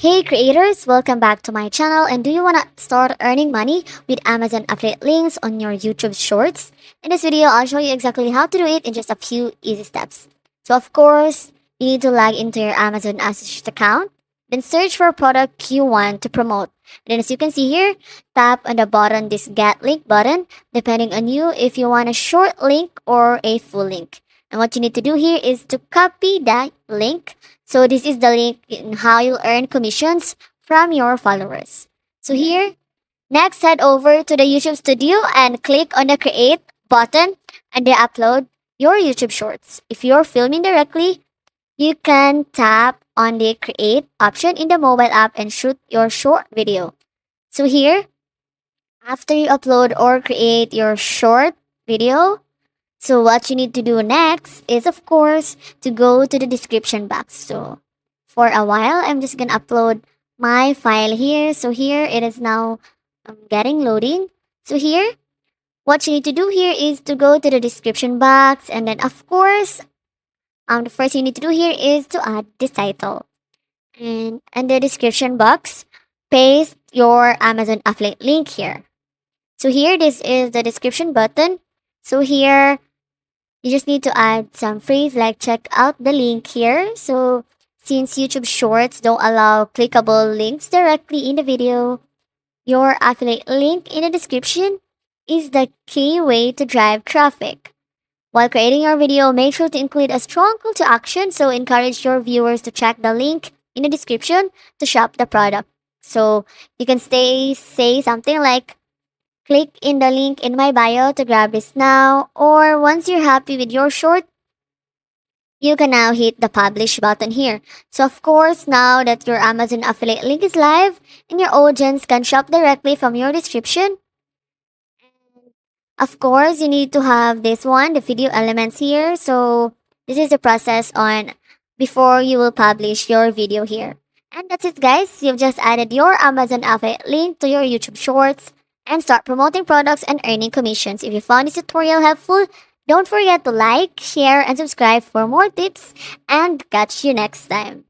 Hey creators, welcome back to my channel. And do you want to start earning money with Amazon affiliate links on your YouTube shorts? In this video, I'll show you exactly how to do it in just a few easy steps. So of course, you need to log into your Amazon Associate account, then search for a product you want to promote. And then as you can see here, tap on the button, this get link button, depending on you if you want a short link or a full link. And what you need to do here is to copy that link. So this is the link in how you'll earn commissions from your followers. So here, next head over to the YouTube studio and click on the create button and then upload your YouTube shorts. If you're filming directly, you can tap on the create option in the mobile app and shoot your short video. So here, after you upload or create your short video, so what you need to do next is of course to go to the description box. So for a while, I'm just gonna upload my file here. So here it is now getting loading. So here, what you need to do here is to go to the description box and then of course, the first thing you need to do here is to add this title. And in the description box, paste your Amazon affiliate link here. So here, this is the description button. So here, you just need to add some phrase like check out the link here. So since YouTube Shorts don't allow clickable links directly in the video, your affiliate link in the description is the key way to drive traffic. While creating your video, make sure to include a strong call to action, so encourage your viewers to check the link in the description to shop the product. So you can say something like click in the link in my bio to grab this now, or once you're happy with your short, you can now hit the publish button here. So of course, now that your Amazon affiliate link is live and your audience can shop directly from your description, of course, you need to have this one, the video elements here. So this is the process on before you will publish your video here. And that's it guys. You've just added your Amazon affiliate link to your YouTube shorts and start promoting products and earning commissions. If you found this tutorial helpful, don't forget to like, share, and subscribe for more tips, and catch you next time.